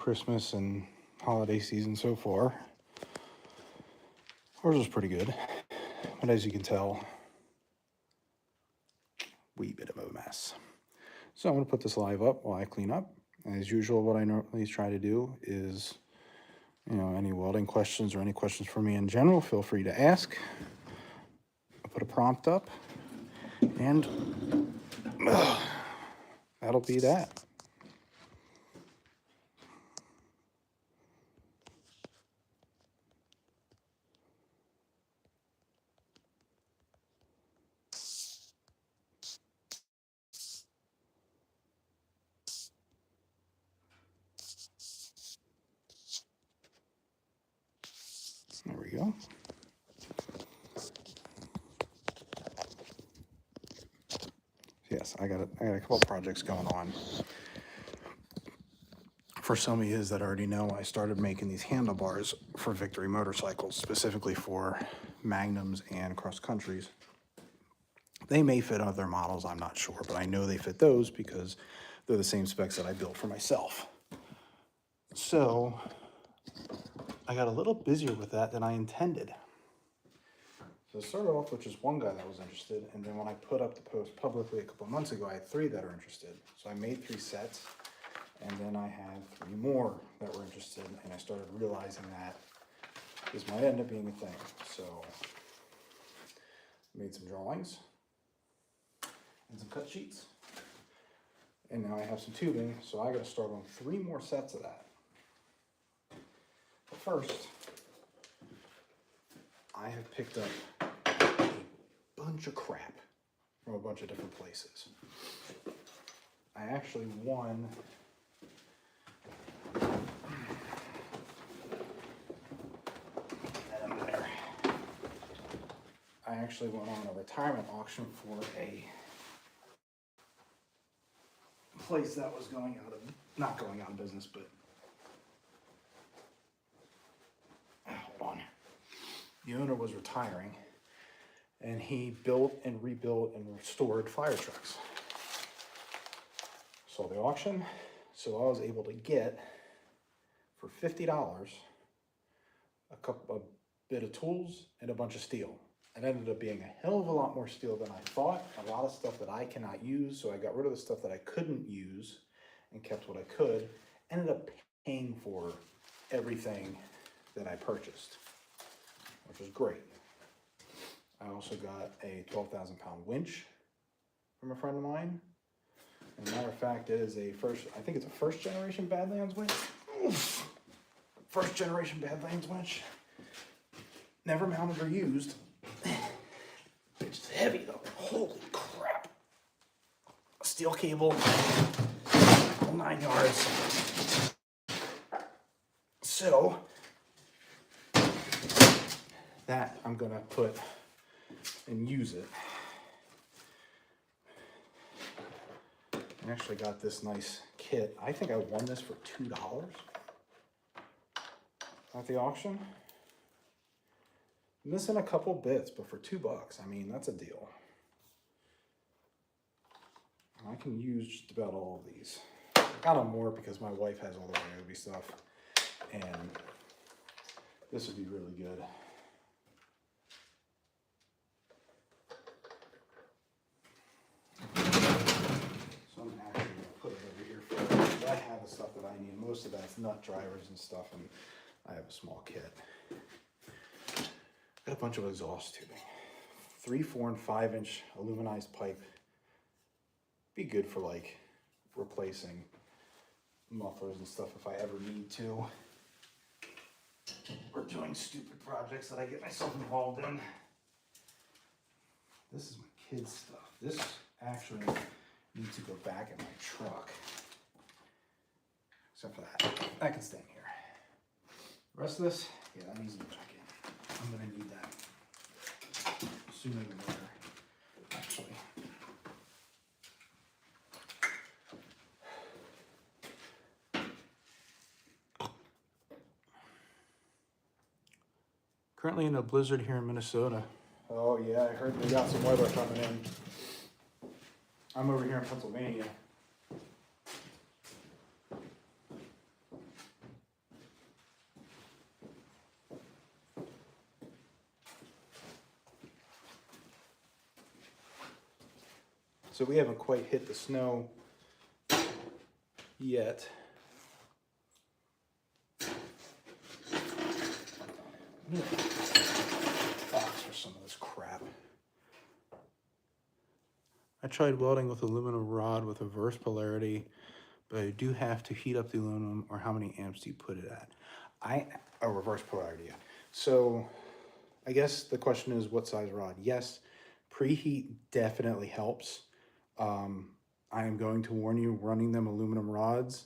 Christmas and holiday season so far. Ours was pretty good, but as you can tell, wee bit of a mess. So I'm going to put this live up while I clean up. As usual, what I normally try to do is, any welding questions or any questions for me in general, feel free to ask. I'll put a prompt up, and that'll be that. There we go. Yes, I got a couple projects going on. For some of you that already know, I started making these handlebars for Victory motorcycles, specifically for Magnums and cross countries. They may fit other models, I'm not sure, but I know they fit those because they're the same specs that I built for myself. So I got a little busier with that than I intended. So I started off with just one guy that was interested, and then when I put up the post publicly a couple of months ago, I had 3 that are interested. So I made 3 sets, and then I had 3 more that were interested, and I started realizing that this might end up being a thing. So I made some drawings and some cut sheets, and now I have some tubing, so I got to start on 3 more sets of that. But first, I have picked up a bunch of crap from a bunch of different places. I actually won I actually went on a retirement auction for a place that was not going out of business, but hold on. The owner was retiring, and he built and rebuilt and restored fire trucks. Saw the auction, so I was able to get for $50 a bit of tools and a bunch of steel. It ended up being a hell of a lot more steel than I thought, a lot of stuff that I cannot use, so I got rid of the stuff that I couldn't use and kept what I could. Ended up paying for everything that I purchased, which was great. I also got a 12,000 pound winch from a friend of mine. As a matter of fact, it is I think it's a first generation Badlands winch. First generation Badlands winch. Never mounted or used. It's heavy though. Holy crap. Steel cable, all 9 yards. So, that I'm gonna put and use it. I actually got this nice kit. I think I won this for $2 at the auction. Missing a couple bits, but for $2, I mean, that's a deal. I can use just about all of these. I got them more because my wife has all the Ryobi stuff, and this would be really good. So I'm actually going to put it over here first. I have the stuff that I need. Most of that's nut drivers and stuff, and I have a small kit. Got a bunch of exhaust tubing. 3, 4, and 5 inch aluminized pipe. Be good for like replacing mufflers and stuff if I ever need to. Or doing stupid projects that I get myself involved in. This is my kids' stuff. This actually needs to go back in my truck. Except for that. That can stay in here. The rest of this, yeah, that needs to go back in. I'm gonna need that sooner than later, actually. Currently in a blizzard here in Minnesota. Oh yeah, I heard they got some weather coming in. I'm over here in Pennsylvania. So we haven't quite hit the snow yet. Box for some of this crap. I tried welding with aluminum rod with reverse polarity, but I do have to heat up the aluminum, or how many amps do you put it at? Reverse polarity, yeah. So I guess the question is what size rod? Yes, preheat definitely helps. I am going to warn you, running them aluminum rods,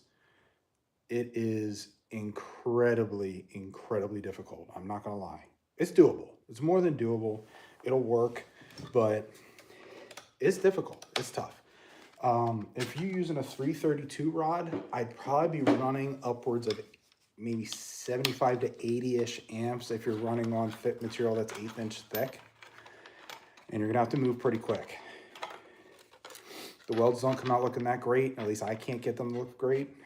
it is incredibly, incredibly difficult. I'm not gonna lie. It's doable. It's more than doable. It'll work, but it's difficult. It's tough. If you're using a 332 rod, I'd probably be running upwards of maybe 75 to 80-ish amps if you're running on fit material that's 1/8 inch thick. And you're gonna have to move pretty quick. The welds don't come out looking that great. At least I can't get them to look great.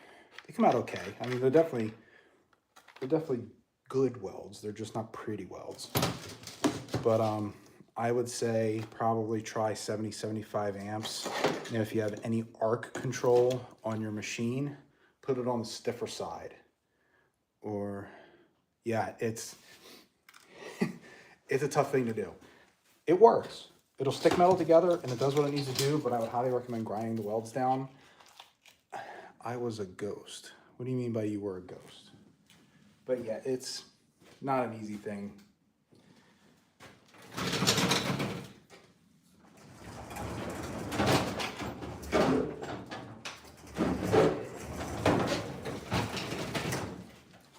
They come out okay. I mean, they're definitely good welds. They're just not pretty welds. But I would say probably try 70, 75 amps. And if you have any arc control on your machine, put it on the stiffer side. Or, yeah, it's it's a tough thing to do. It works. It'll stick metal together and it does what it needs to do, but I would highly recommend grinding the welds down. I was a ghost. What do you mean by you were a ghost? But yeah, it's not an easy thing.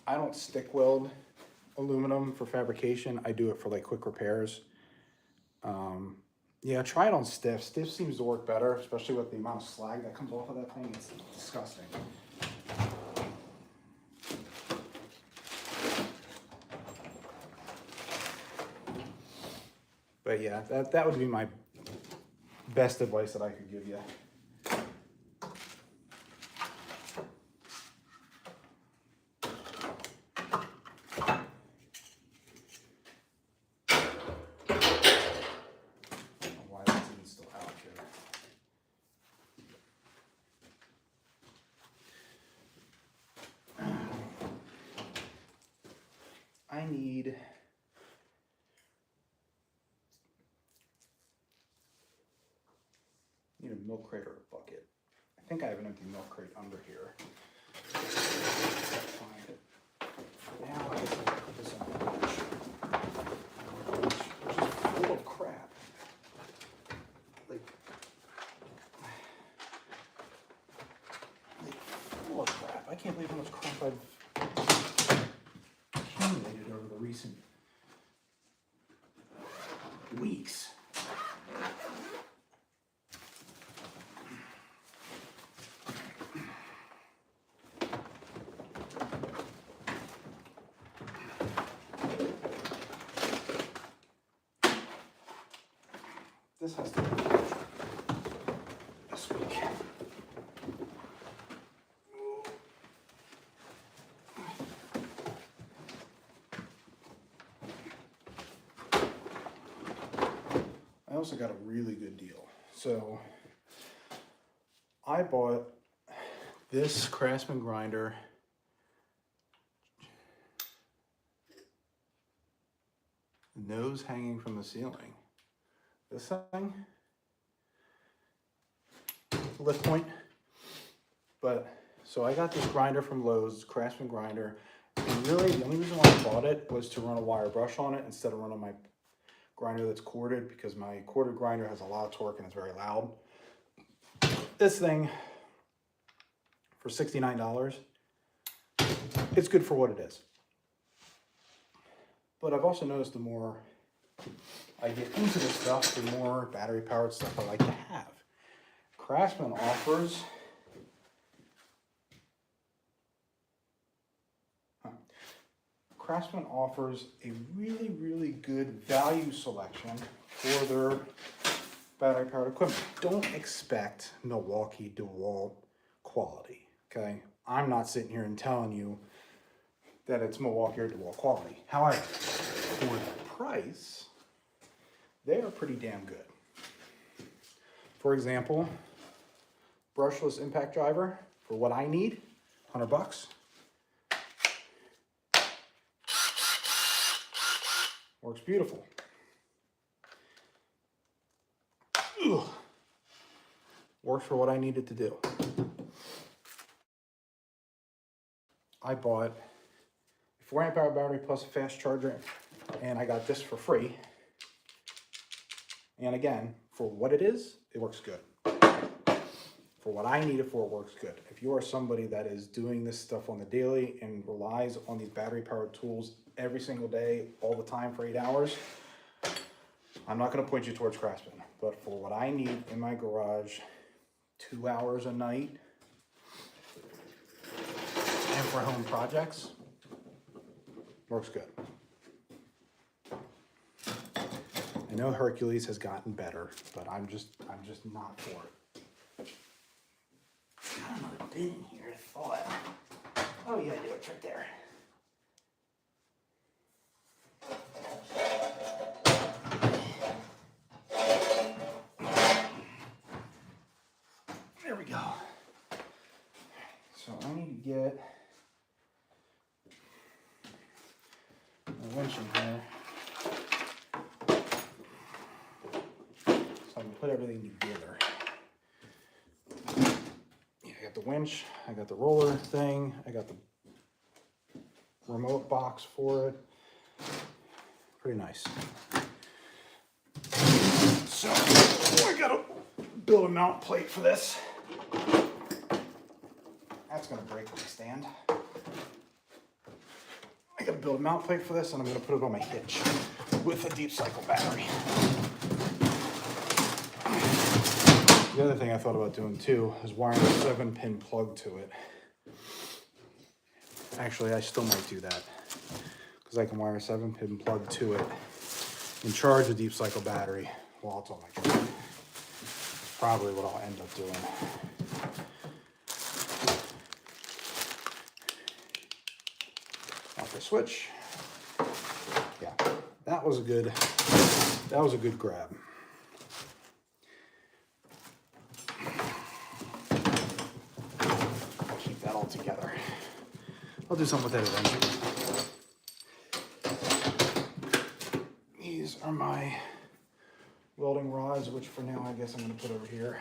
I don't stick weld aluminum for fabrication. I do it for like quick repairs. Yeah, try it on stiff. Stiff seems to work better, especially with the amount of slag that comes off of that thing. It's disgusting. But yeah, that would be my best advice that I could give you. Why that's even still out here. I need a milk crate or a bucket. I think I have an empty milk crate under here. Find it. For now, I guess I'll put this on the bench. Which is full of crap. Like full of crap. I can't believe how much crap I've accumulated over the recent weeks. This has to be this week. I also got a really good deal. So I bought this Craftsman grinder. Nose hanging from the ceiling. This thing, lift point. But so I got this grinder from Lowe's, Craftsman grinder, and really the only reason why I bought it was to run a wire brush on it instead of running my grinder that's corded, because my corded grinder has a lot of torque and it's very loud. This thing for $69, it's good for what it is. But I've also noticed the more I get into this stuff, the more battery powered stuff I like to have. Craftsman offers a really, really good value selection for their battery powered equipment. Don't expect Milwaukee DeWalt quality, okay? I'm not sitting here and telling you that it's Milwaukee or DeWalt quality. However, for the price, they are pretty damn good. For example, brushless impact driver for what I need, $100. Works beautiful. Ugh. Works for what I needed to do. I bought a 4 amp hour battery plus a fast charger, and I got this for free. And again, for what it is, it works good. For what I need it for, it works good. If you are somebody that is doing this stuff on the daily and relies on these battery powered tools every single day, all the time for 8 hours, I'm not going to point you towards Craftsman. But for what I need in my garage, 2 hours a night, and for home projects, works good. I know Hercules has gotten better, but I'm just not for it. Got another bin in here, I thought. Oh yeah, I do, it's right there. There we go. So I need to get a winch in here so I can put everything together. Yeah, I got the winch, I got the roller thing, I got the remote box for it. Pretty nice. So I gotta build a mount plate for this. That's gonna break my stand. I gotta build a mount plate for this, and I'm gonna put it on my hitch with a deep cycle battery. The other thing I thought about doing too is wiring a 7-pin plug to it. Actually, I still might do that because I can wire a 7-pin plug to it and charge a deep cycle battery while it's on my truck. Probably what I'll end up doing. Off the switch. Yeah, that was a good grab. Keep that all together. I'll do something with that eventually. These are my welding rods, which for now I guess I'm going to put over here.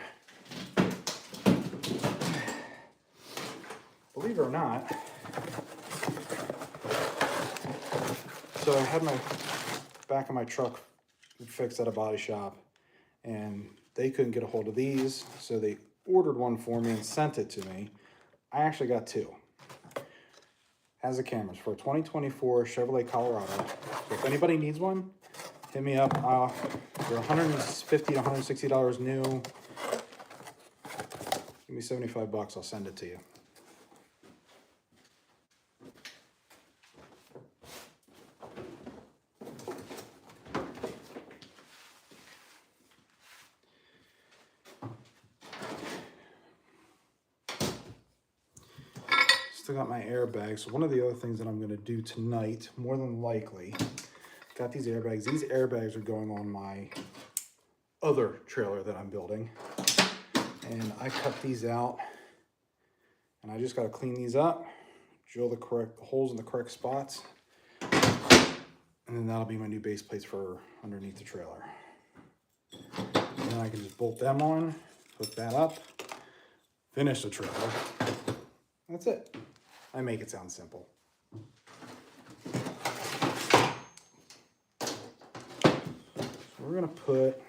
Believe it or not, so I had my back of my truck fixed at a body shop, and they couldn't get a hold of these, so they ordered one for me and sent it to me. I actually got two. Has the cameras for a 2024 Chevrolet Colorado. So if anybody needs one, hit me up. They're $150 to $160 new. Give me $75, I'll send it to you. Still got my airbags. So one of the other things that I'm going to do tonight, more than likely, got these airbags. These airbags are going on my other trailer that I'm building. And I cut these out. And I just got to clean these up, drill the correct holes in the correct spots. And then that'll be my new base plates for underneath the trailer. And then I can just bolt them on, hook that up, finish the trailer. That's it. I make it sound simple. So we're gonna put,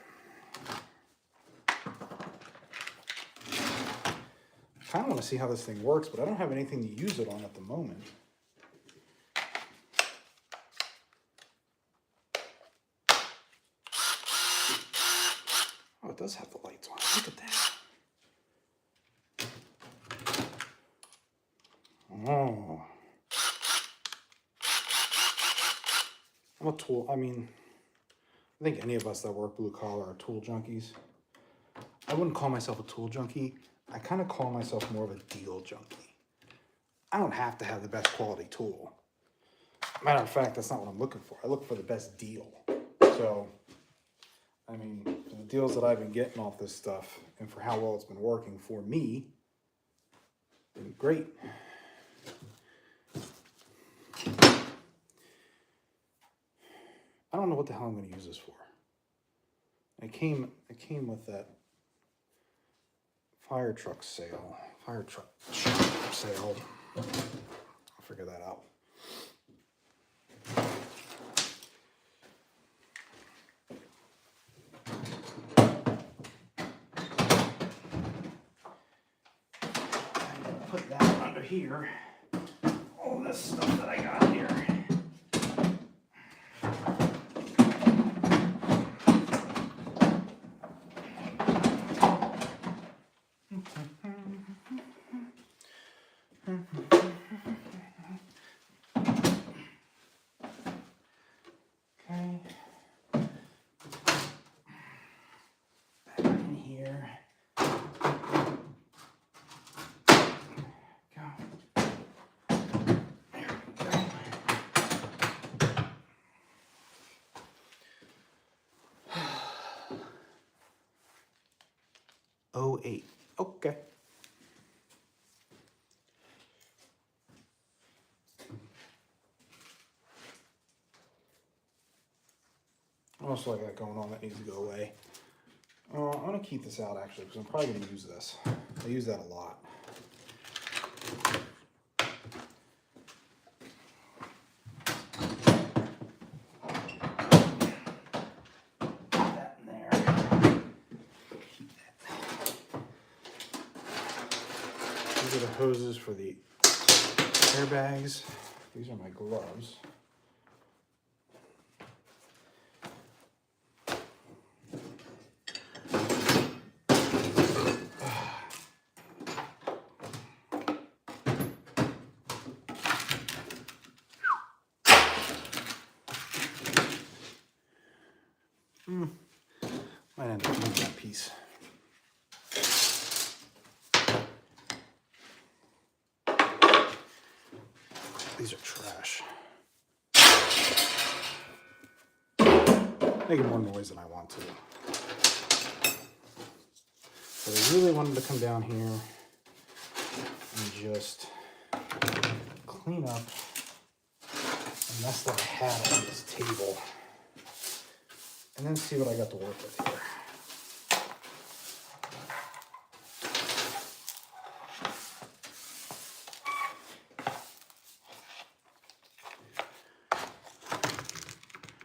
I kind of want to see how this thing works, but I don't have anything to use it on at the moment. Oh, it does have the lights on. Look at that. Oh. I'm a tool, I think any of us that work blue collar are tool junkies. I wouldn't call myself a tool junkie. I kind of call myself more of a deal junkie. I don't have to have the best quality tool. Matter of fact, that's not what I'm looking for. I look for the best deal. So I mean, for the deals that I've been getting off this stuff and for how well it's been working for me, it's been great. I don't know what the hell I'm going to use this for. It came with that fire truck sale. I'll figure that out. I'm going to put that under here. All this stuff that I got here. .08. Okay. What else do I got going on that needs to go away? I'm going to keep this out actually because I'm probably going to use this. I use that a lot. Put that in there. Keep that. These are the hoses for the airbags. These are my gloves. Might end up using that piece. These are trash. Making more noise than I want to. But I really wanted to come down here and just clean up the mess that I had on this table. And then see what I got to work with here.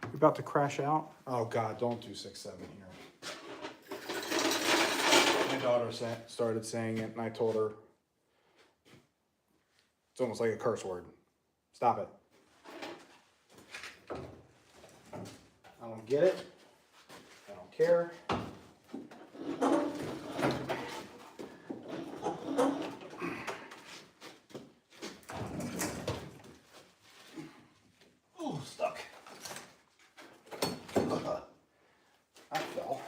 You're about to crash out? Oh God, don't do 6-7 here. My daughter started saying it and I told her, it's almost like a curse word. Stop it. I don't get it. I don't care. Oh, stuck. I fell.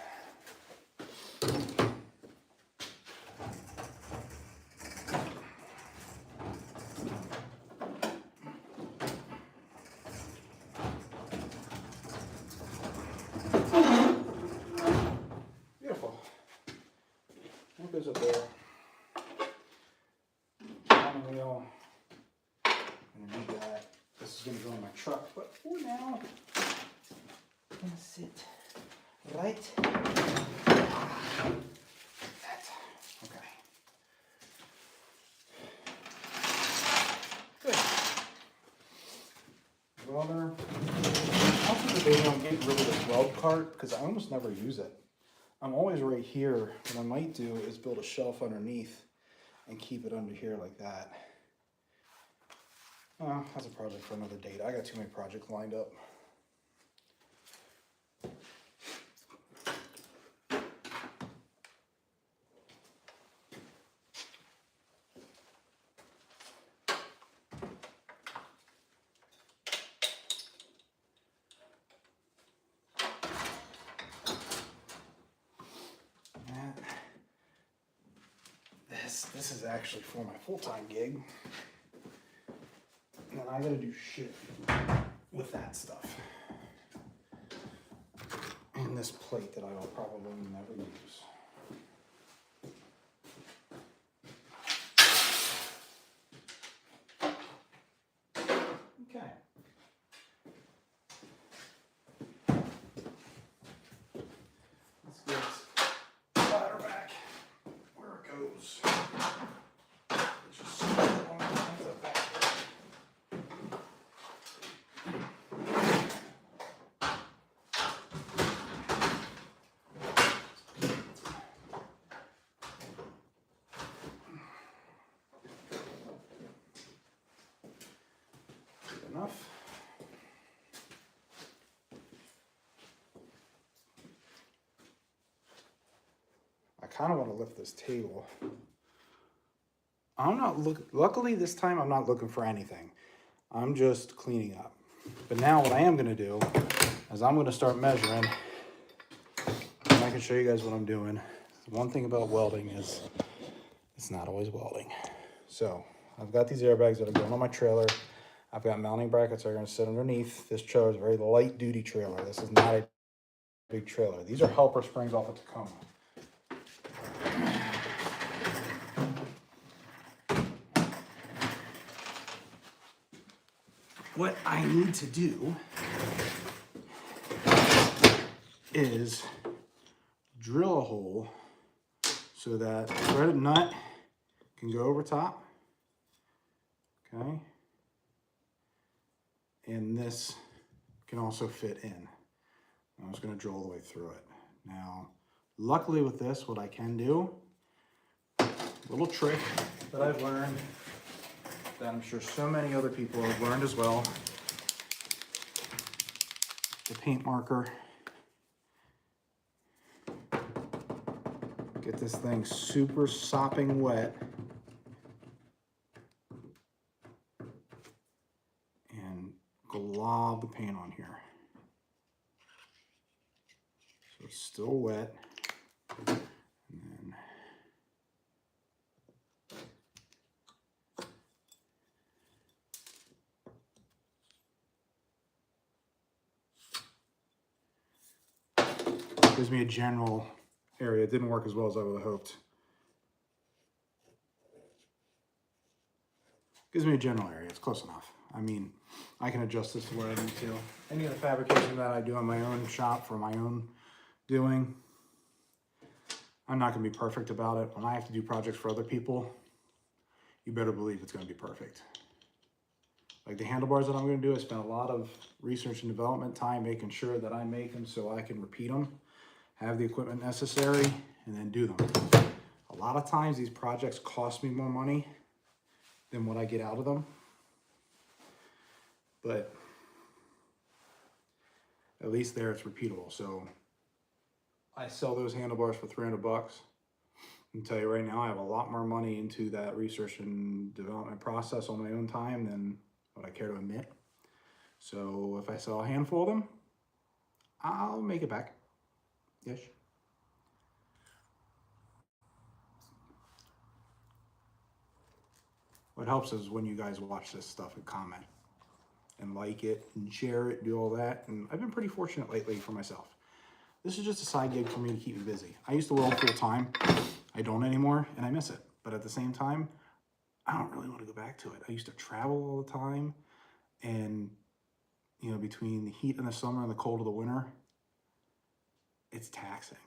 What goes up there? Bottom wheel. I'm gonna need that. This is gonna go in my truck, but for now, I'm gonna sit right that. Okay. Good. Welder. I'm debating on getting rid of this weld cart because I almost never use it. I'm always right here. What I might do is build a shelf underneath and keep it under here like that. Oh, that's a project for another date. I got too many projects lined up. This is actually for my full-time gig. And I gotta do shit with that stuff. And and this plate that I will probably never use. Okay. Let's get the ladder back where it goes. It's just so long to the back. Good enough. I kind of want to lift this table. I'm not luckily this time I'm not looking for anything. I'm just cleaning up. But now what I am going to do is I'm going to start measuring, and I can show you guys what I'm doing. One thing about welding is it's not always welding. So I've got these airbags that are going on my trailer. I've got mounting brackets that are going to sit underneath. This trailer is a very light duty trailer. This is not a big trailer. These are helper springs off of Tacoma. What I need to do is drill a hole so that threaded nut can go over top, okay? And this can also fit in. I'm just gonna drill all the way through it. Now, luckily with this, what I can do, a little trick that I've learned that I'm sure so many other people have learned as well. The paint marker. Get this thing super sopping wet. And glob the paint on here. So it's still wet. And then gives me a general area. It didn't work as well as I would have hoped. Gives me a general area. It's close enough. I mean, I can adjust this to where I need to. Any of the fabrication that I do on my own shop for my own doing, I'm not going to be perfect about it. When I have to do projects for other people, you better believe it's going to be perfect. Like the handlebars that I'm going to do, I spent a lot of research and development time making sure that I make them so I can repeat them, have the equipment necessary, and then do them. A lot of times these projects cost me more money than what I get out of them. But at least there it's repeatable. So I sell those handlebars for $300. I can tell you right now, I have a lot more money into that research and development process on my own time than what I care to admit. So if I sell a handful of them, I'll make it back. Ish. What helps is when you guys watch this stuff and comment and like it and share it, do all that. And I've been pretty fortunate lately for myself. This is just a side gig for me to keep me busy. I used to weld full time. I don't anymore, and I miss it. But at the same time, I don't really want to go back to it. I used to travel all the time, and you know, between the heat in the summer and the cold of the winter, it's taxing.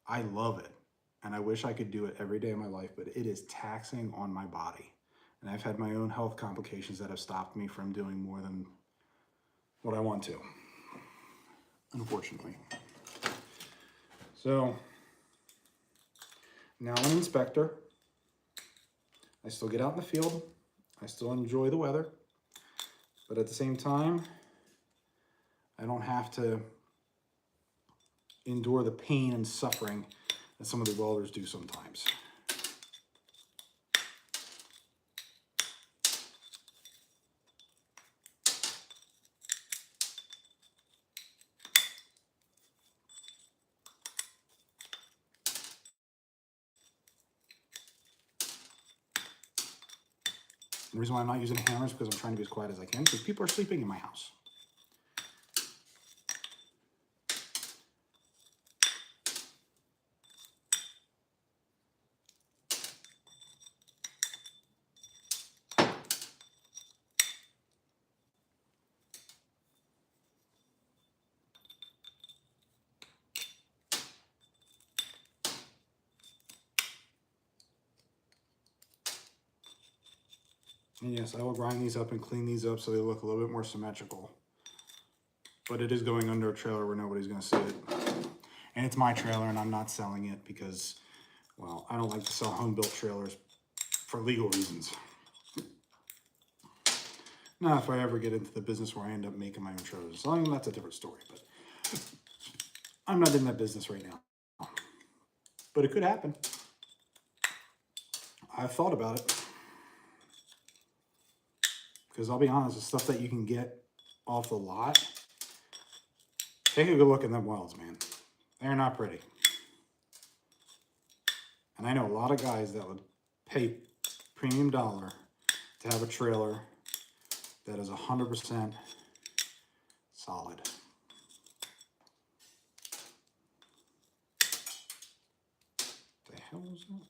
I love it, and I wish I could do it every day of my life, but it is taxing on my body. And I've had my own health complications that have stopped me from doing more than what I want to, unfortunately. So now I'm an inspector. I still get out in the field. I still enjoy the weather. But at the same time, I don't have to endure the pain and suffering that some of the welders do sometimes. The reason why I'm not using a hammer is because I'm trying to be as quiet as I can, because people are sleeping in my house. And yes, I will grind these up and clean these up so they look a little bit more symmetrical. But it is going under a trailer where nobody's going to see it. And it's my trailer, and I'm not selling it because, well, I don't like to sell home-built trailers for legal reasons. Now, if I ever get into the business where I end up making my own trailers and selling them, that's a different story. But I'm not in that business right now. But it could happen. I've thought about it. Because I'll be honest, the stuff that you can get off the lot, take a good look at them welds, man. They're not pretty. And I know a lot of guys that would pay premium dollar to have a trailer that is 100% solid. The hell is that?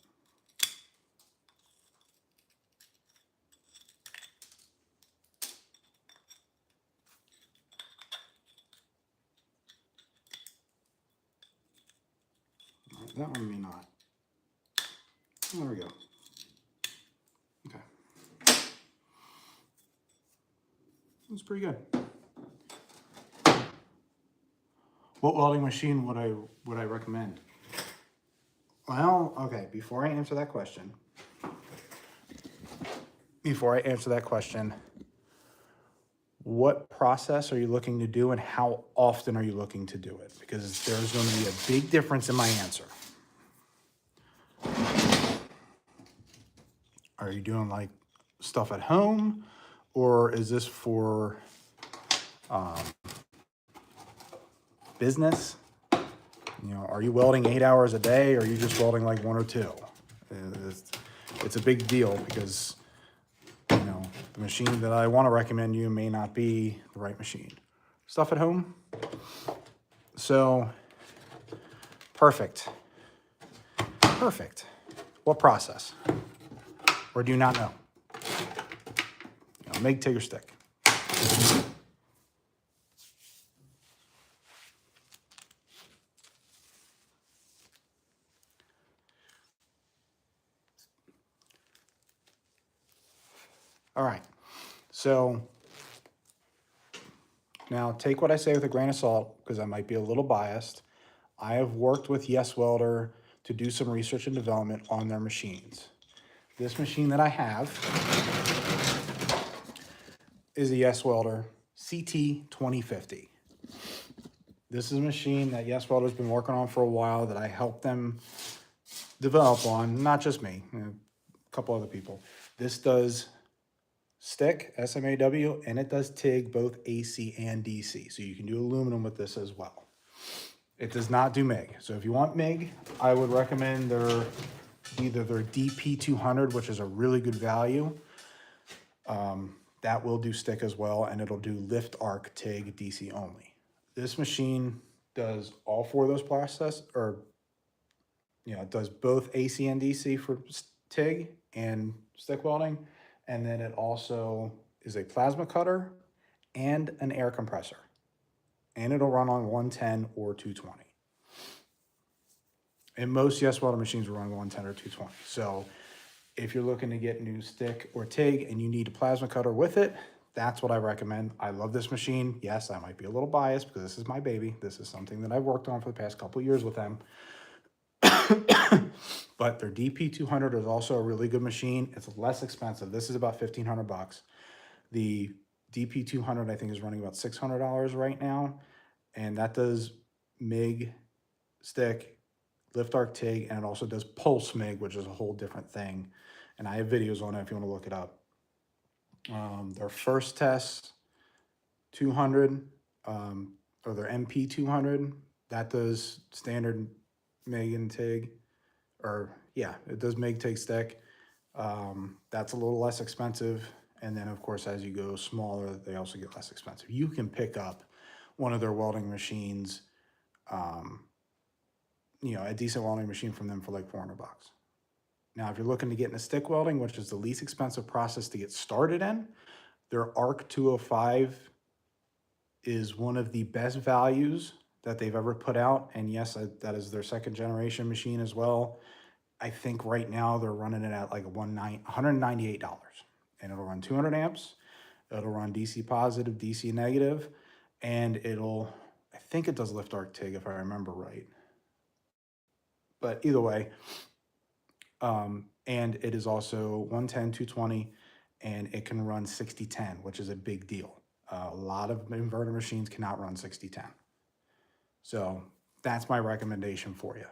That one may not. There we go. Okay. That's pretty good. What welding machine would I recommend? Well, okay, before I answer that question, what process are you looking to do and how often are you looking to do it? Because there's going to be a big difference in my answer. Are you doing like stuff at home, or is this for business? You know, are you welding 8 hours a day, or are you just welding like 1 or 2? It's a big deal because, you know, the machine that I want to recommend you may not be the right machine. Stuff at home. So, perfect. What process? Or do you not know? You know, MIG, TIG, or stick. All right, so now take what I say with a grain of salt because I might be a little biased. I have worked with Yes Welder to do some research and development on their machines. This machine that I have is a Yes Welder CT 2050. This is a machine that Yes Welder's been working on for a while that I helped them develop on, not just me, you know, a couple other people. This does stick, SMAW, and it does TIG, both AC and DC. So you can do aluminum with this as well. It does not do MIG. So if you want MIG, I would recommend either their DP200, which is a really good value. That will do stick as well, and it'll do lift arc TIG DC only. This machine does all 4 of those processes, or it does both AC and DC for TIG and stick welding. And then it also is a plasma cutter and an air compressor. And it'll run on 110 or 220. And most Yes Welder machines will run 110 or 220. So if you're looking to get new stick or TIG and you need a plasma cutter with it, that's what I recommend. I love this machine. Yes, I might be a little biased because this is my baby. This is something that I've worked on for the past couple of years with them. But their DP200 is also a really good machine. It's less expensive. This is about $1,500. The DP200 I think is running about $600 right now, and that does MIG, stick, lift arc TIG, and it also does pulse MIG, which is a whole different thing. And I have videos on it if you want to look it up. Their first test 200, or their MP200, that does standard MIG and TIG, or yeah, it does MIG, TIG, stick. That's a little less expensive. And then of course, as you go smaller, they also get less expensive. You can pick up one of their welding machines, a decent welding machine from them for like $400. Now, if you're looking to get into stick welding, which is the least expensive process to get started in, their ARC 205 is one of the best values that they've ever put out. And yes, that is their 2nd generation machine as well. I think right now they're running it at like $198. and it'll run 200 amps. It'll run DC positive, DC negative, and it'll, I think it does lift arc TIG if I remember right. But either way, and it is also 110, 220, and it can run 6010, which is a big deal. A lot of inverter machines cannot run 6010. So that's my recommendation for you.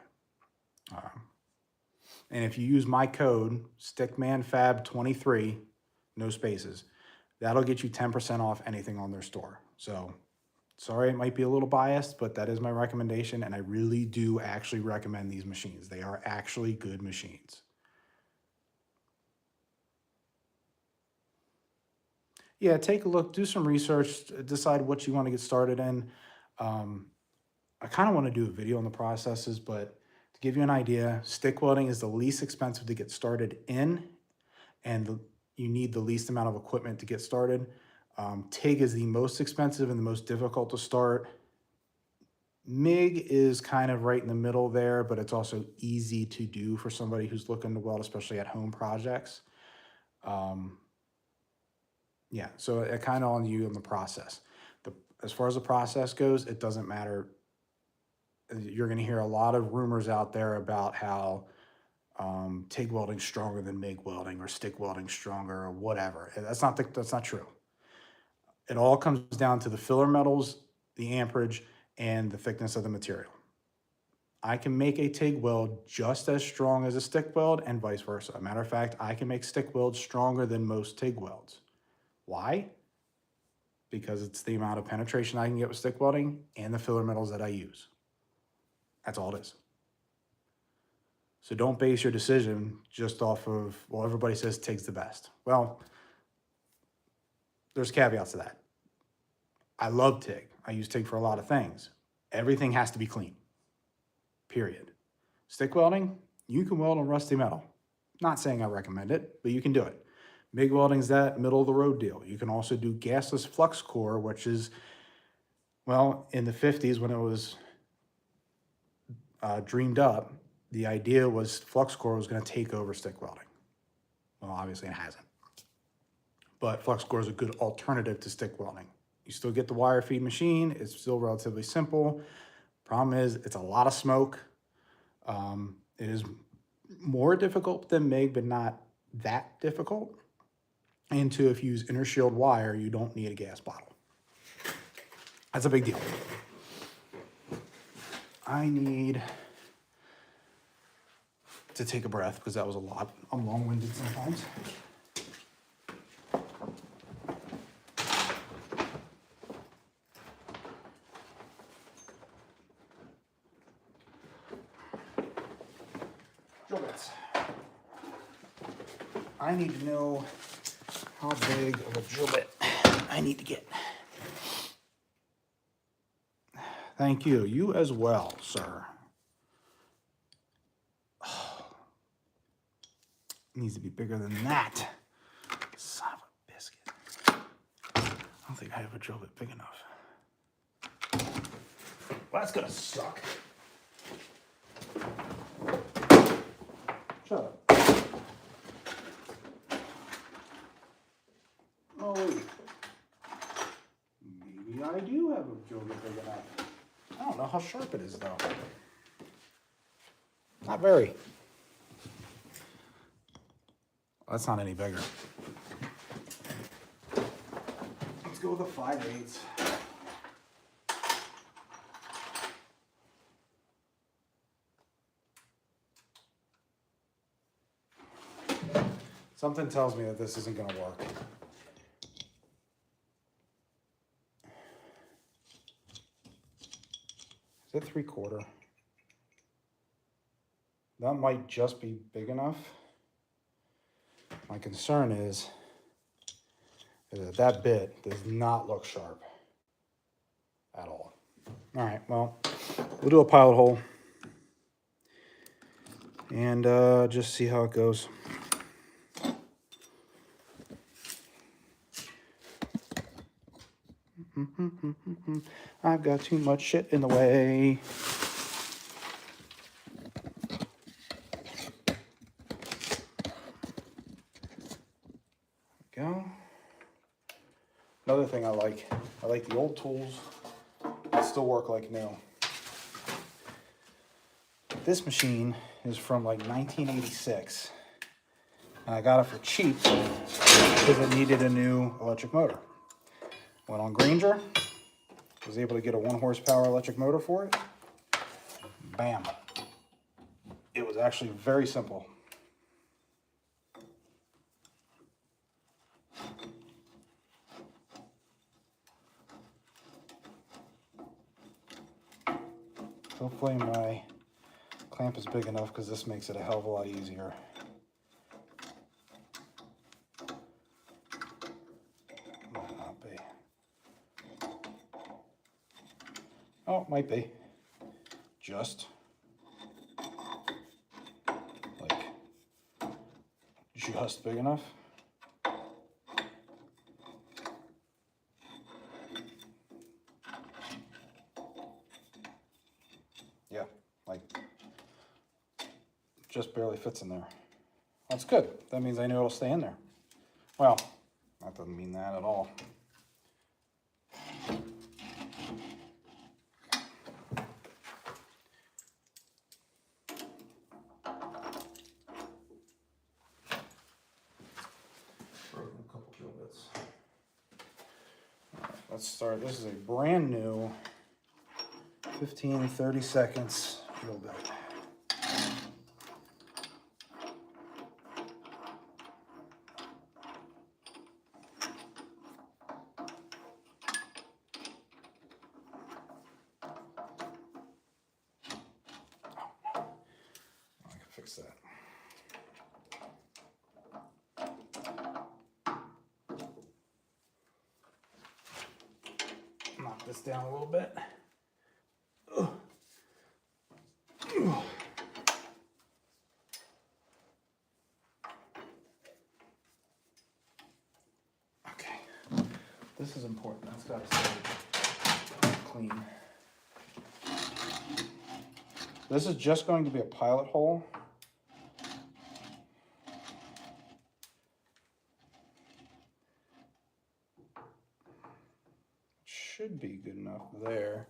And if you use my code, StickmanFab23, no spaces, that'll get you 10% off anything on their store. So sorry, it might be a little biased, but that is my recommendation. And I really do actually recommend these machines. They are actually good machines. Yeah, take a look, do some research, decide what you want to get started in. I kind of want to do a video on the processes, but to give you an idea, stick welding is the least expensive to get started in, and you need the least amount of equipment to get started. TIG is the most expensive and the most difficult to start. MIG is kind of right in the middle there, but it's also easy to do for somebody who's looking to weld, especially at home projects. Yeah, so it kind of on you in the process. As far as the process goes, it doesn't matter. You're going to hear a lot of rumors out there about how TIG welding stronger than MIG welding, or stick welding stronger, or whatever. That's not true. It all comes down to the filler metals, the amperage, and the thickness of the material. I can make a TIG weld just as strong as a stick weld, and vice versa. Matter of fact, I can make stick welds stronger than most TIG welds. Why? Because it's the amount of penetration I can get with stick welding and the filler metals that I use. That's all it is. So don't base your decision just off of, well, everybody says TIG's the best. Well, there's caveats to that. I love TIG. I use TIG for a lot of things. Everything has to be clean, period. Stick welding, you can weld on rusty metal. Not saying I recommend it, but you can do it. MIG welding's that middle of the road deal. You can also do gasless flux core, which is, well, in the 50s when it was dreamed up, the idea was flux core was going to take over stick welding. Well, obviously it hasn't. But flux core is a good alternative to stick welding. You still get the wire feed machine. It's still relatively simple. Problem is, it's a lot of smoke. It is more difficult than MIG, but not that difficult. And two, if you use inner shield wire, you don't need a gas bottle. That's a big deal. I need to take a breath because that was a lot. I'm long-winded sometimes. Drill bits. I need to know how big of a drill bit I need to get. Thank you. You as well, sir. Oh, it needs to be bigger than that. Son of a biscuit. I don't think I have a drill bit big enough. Well, that's gonna suck. Shut up. Oh, wait. Maybe I do have a drill bit big enough. I don't know how sharp it is, though. Not very. Well, that's not any bigger. Let's go with a 5/8. Something tells me that this isn't going to work. Is it 3/4? That might just be big enough. My concern is that that bit does not look sharp at all. All right, well, we'll do a pilot hole and just see how it goes. I've got too much shit in the way. Go. other thing I like the old tools that still work like new. This machine is from like 1986. And I got it for cheap because it needed a new electric motor. Went on Granger, was able to get a 1 horsepower electric motor for it. Bam. It was actually very simple. Hopefully my clamp is big enough because this makes it a hell of a lot easier. Might not be. Oh, it might be. Just big enough. Yeah, like just barely fits in there. That's good. That means I know it'll stay in there. Well, that doesn't mean that at all. Broken a couple drill bits. All right, let's start. This is a brand new 15-30 seconds drill bit. Fix that. Knock this down a little bit. Ugh. Ugh. Okay, this is important. That's got to stay clean. This is just going to be a pilot hole. Should be good enough there.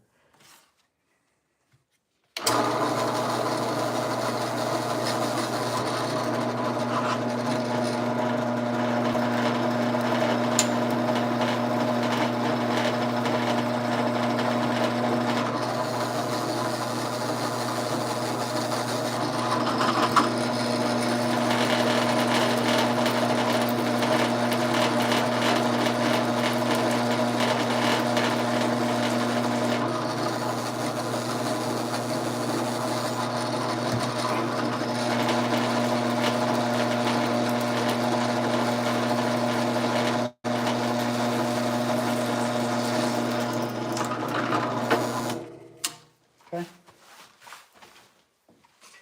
Okay,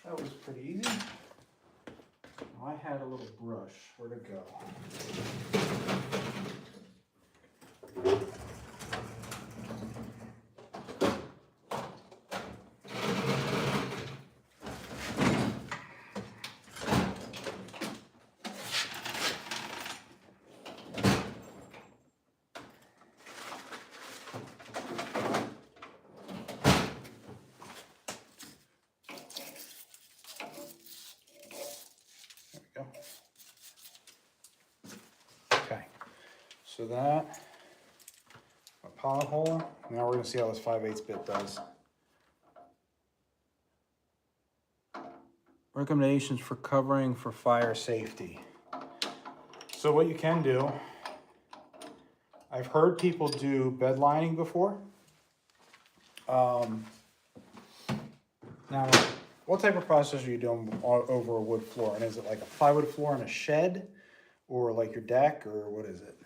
that was pretty easy. I had a little brush. Where'd it go? Okay, so that a pilot hole. Now we're going to see how this 5/8 bit does. Recommendations for covering for fire safety. So what you can do, I've heard people do bed lining before. Now, what type of process are you doing over a wood floor? And is it like a plywood floor in a shed? Or like your deck, or what is it?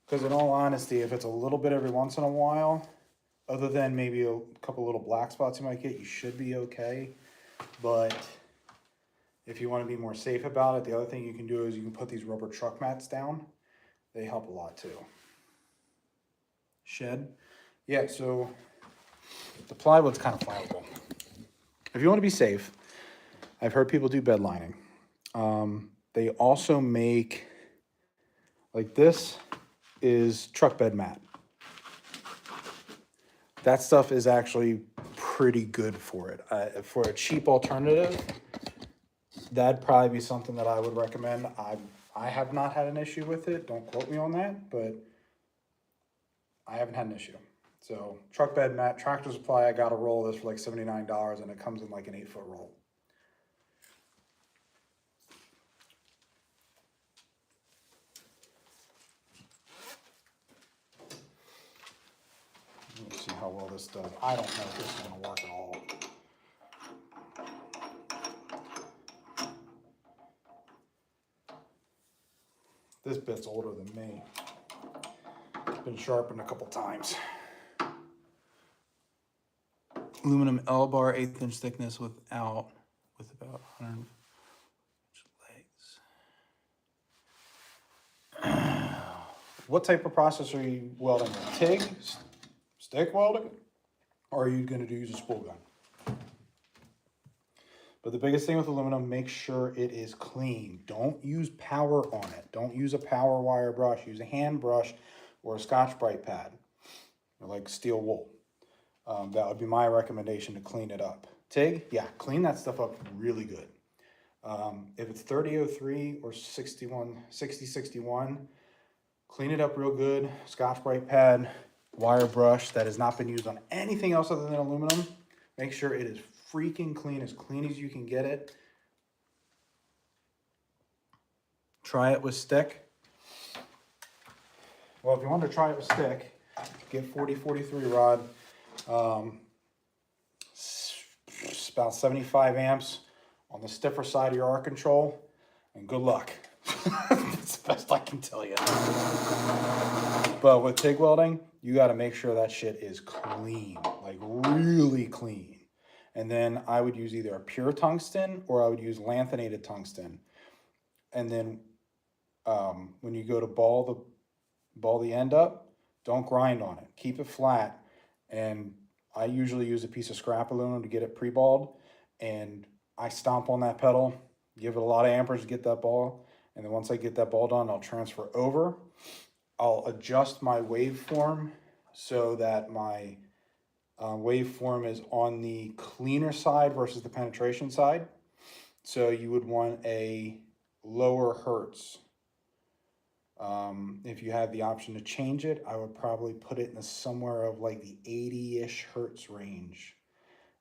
Because in all honesty, if it's a little bit every once in a while, other than maybe a couple little black spots you might get, you should be okay. But if you want to be more safe about it, the other thing you can do is you can put these rubber truck mats down. They help a lot too. Shed. Yeah, so the plywood's kind of flammable. If you want to be safe, I've heard people do bed lining. They also make, like this is truck bed mat. That stuff is actually pretty good for it. For a cheap alternative, that'd probably be something that I would recommend. I have not had an issue with it. Don't quote me on that, but I haven't had an issue. So truck bed mat, Tractor Supply, I got a roll of this for like $79, and it comes in like an 8-foot roll. Let's see how well this does. I don't know if this is going to work at all. This bit's older than me. It's been sharpened a couple times. Aluminum L-bar, 1/8 inch thickness with about 100 legs. What type of process are you welding with? TIG, stick welding, or are you going to use a spool gun? But the biggest thing with aluminum, make sure it is clean. Don't use power on it. Don't use a power wire brush. Use a hand brush or a Scotch-Brite pad, or like steel wool. That would be my recommendation to clean it up. TIG, yeah, clean that stuff up really good. If it's 3003 or 6061, clean it up real good. Scotch-Brite pad, wire brush that has not been used on anything else other than aluminum. Make sure it is freaking clean as you can get it. Try it with stick. Well, if you want to try it with stick, get 4043 rod. It's about 75 amps on the stiffer side of your arc control, and good luck. That's the best I can tell you. But with TIG welding, you got to make sure that shit is clean, like really clean. And then I would use either a pure tungsten or I would use lanthanated tungsten. And then when you go to ball the end up, don't grind on it. Keep it flat. And I usually use a piece of scrap aluminum to get it pre-balled. And I stomp on that pedal, give it a lot of amperage to get that ball. And then once I get that ball done, I'll transfer over. I'll adjust my waveform so that my waveform is on the cleaner side versus the penetration side. So you would want a lower hertz. If you had the option to change it, I would probably put it in somewhere of like the 80-ish hertz range,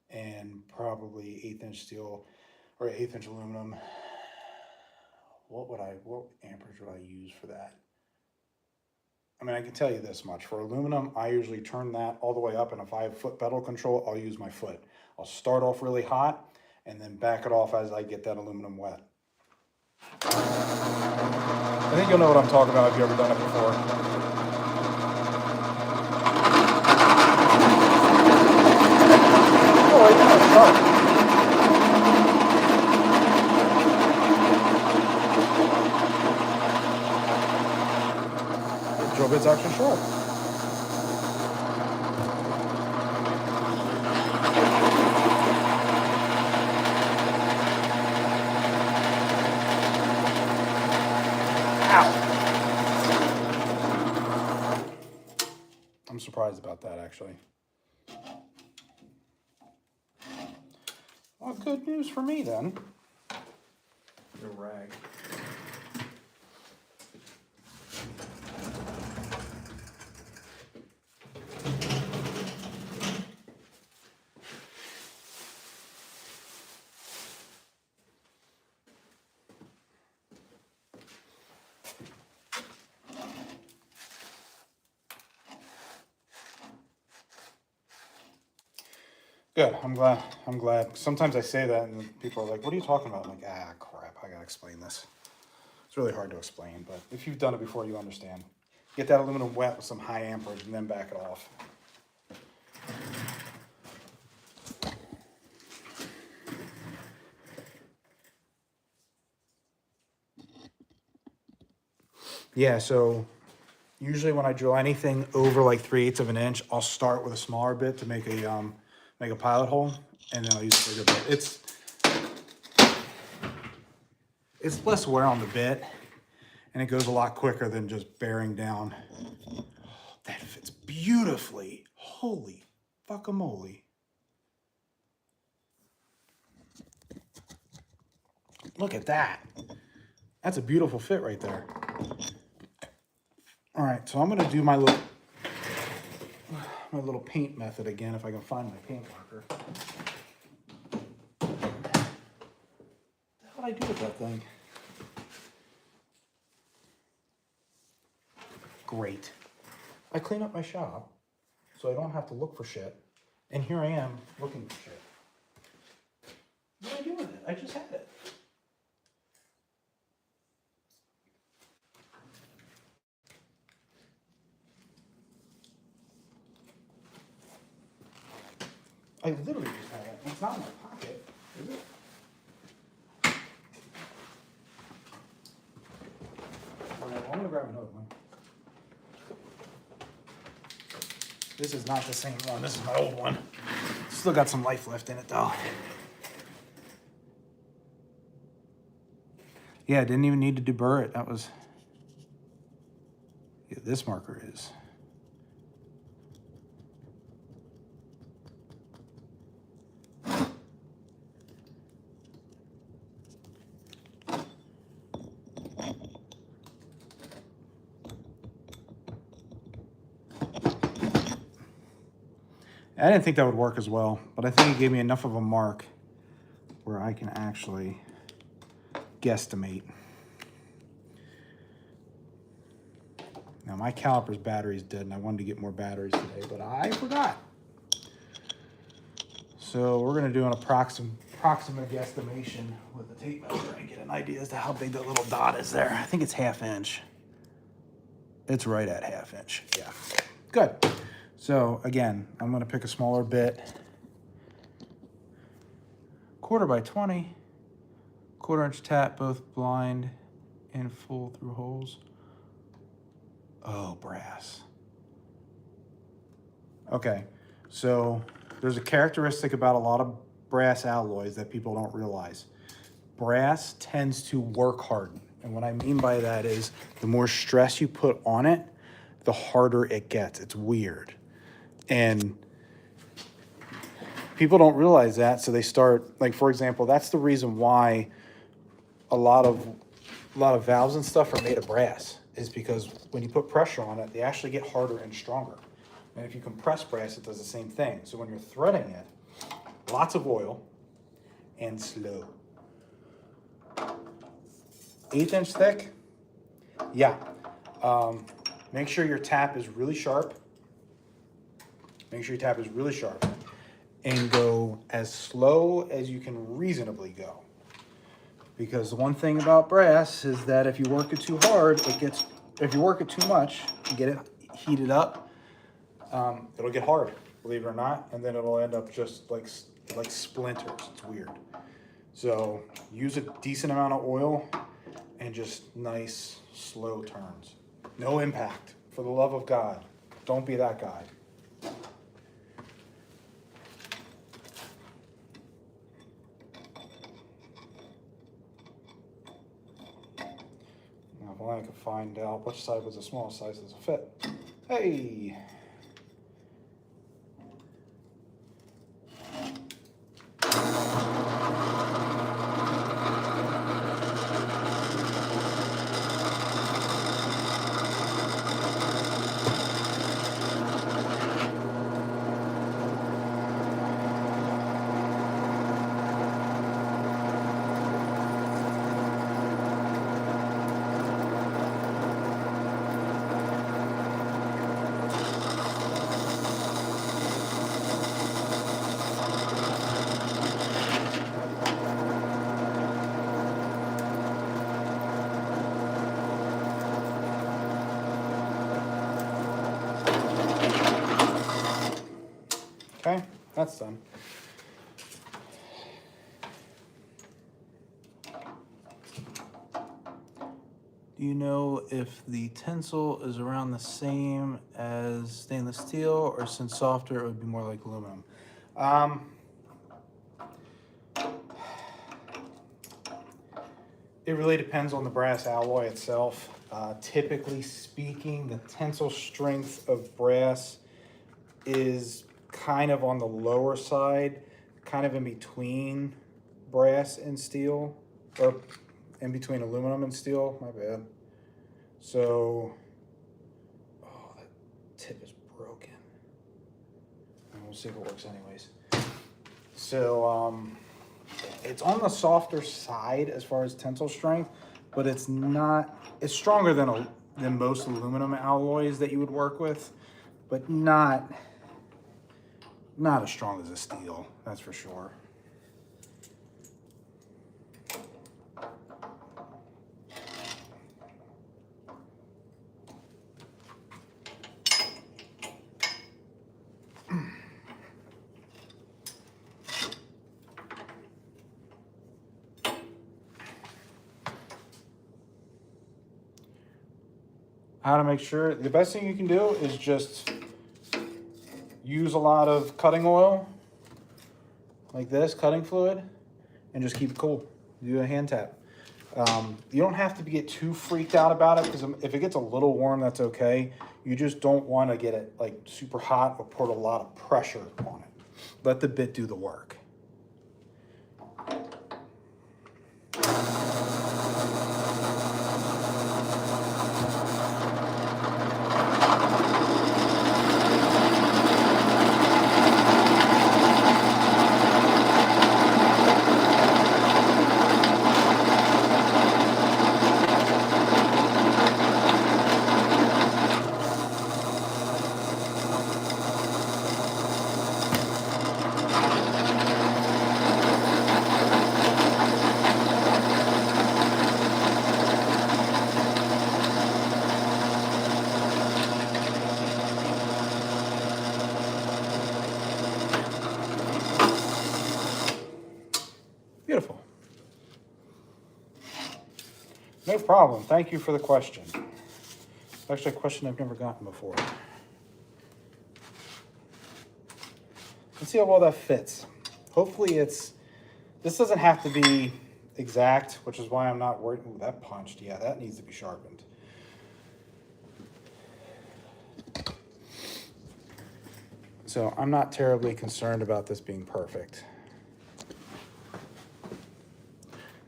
and probably 1/8 inch steel or 1/8 inch aluminum. What amperage would I use for that? I mean, I can tell you this much. For aluminum, I usually turn that all the way up, and if I have foot pedal control, I'll use my foot. I'll start off really hot and then back it off as I get that aluminum wet. I think you'll know what I'm talking about if you've ever done it before. Oh, yeah, sharp. Drill bit's actually sharp. I'm surprised about that, actually. Well, good news for me then. The rag. Good. I'm glad. Sometimes I say that and people are like, what are you talking about? I'm like, crap, I gotta explain this. It's really hard to explain, but if you've done it before, you understand. Get that aluminum wet with some high amperage and then back it off. Yeah, so usually when I drill anything over like 3/8 of an inch, I'll start with a smaller bit to make a pilot hole, and then I'll use a bigger bit. It's less wear on the bit, and it goes a lot quicker than just bearing down. That fits beautifully. Holy guacamole. Look at that. That's a beautiful fit right there. All right, so I'm gonna do my little paint method again if I can find my paint marker. What the hell did I do with that thing? Great. I clean up my shop so I don't have to look for shit. And here I am looking for shit. What did I do with it? I just had it. I literally just had it. It's not in my pocket, is it? All right, well, I'm gonna grab another one. This is not the same one. This is my old one. Still got some life left in it though. Yeah, I didn't even need to deburr it. That was, yeah, this marker is. I didn't think that would work as well, but I think it gave me enough of a mark where I can actually guesstimate. Now my caliper's battery's dead and I wanted to get more batteries today, but I forgot. So we're gonna do an approximate guesstimation with the tape measure and get an idea as to how big that little dot is there. I think it's 1/2 inch. It's right at 1/2 inch, yeah. Good. So again, I'm gonna pick a smaller bit. 1/4 by 20. 1/4 inch tap, both blind and full through holes. Oh, brass. Okay, so there's a characteristic about a lot of brass alloys that people don't realize. Brass tends to work harden. And what I mean by that is the more stress you put on it, the harder it gets. It's weird. And people don't realize that, so they start, like for example, that's the reason why a lot of valves and stuff are made of brass, is because when you put pressure on it, they actually get harder and stronger. And if you compress brass, it does the same thing. So when you're threading it, lots of oil and slow. 1/8 inch thick, yeah. Make sure your tap is really sharp. Make sure your tap is really sharp and go as slow as you can reasonably go. Because the one thing about brass is that if you work it too hard, if you work it too much and get it heated up, it'll get hard, believe it or not, and then it'll end up just like splinters. It's weird. So use a decent amount of oil and just nice, slow turns. No impact, for the love of God. Don't be that guy. Now, if only I could find out which side was the smallest size that will fit. Hey! Okay, that's done. Do you know if the tensile is around the same as stainless steel, or since softer, it would be more like aluminum? It really depends on the brass alloy itself. Typically speaking, the tensile strength of brass is kind of on the lower side, kind of in between brass and steel, or in between aluminum and steel, my bad. So, oh, that tip is broken. And we'll see if it works anyways. So, it's on the softer side as far as tensile strength, but it's not, it's stronger than most aluminum alloys that you would work with, but not as strong as a steel, that's for sure. How to make sure, the best thing you can do is just use a lot of cutting oil, like this, cutting fluid, and just keep it cool. Do a hand tap. You don't have to get too freaked out about it, because if it gets a little warm, that's okay. You just don't want to get it like super hot or put a lot of pressure on it. Let the bit do the work. Beautiful. No problem. Thank you for the question. It's actually a question I've never gotten before. Let's see how well that fits. Hopefully this doesn't have to be exact, which is why I'm not worried. Ooh, that punched. Yeah, that needs to be sharpened. So I'm not terribly concerned about this being perfect.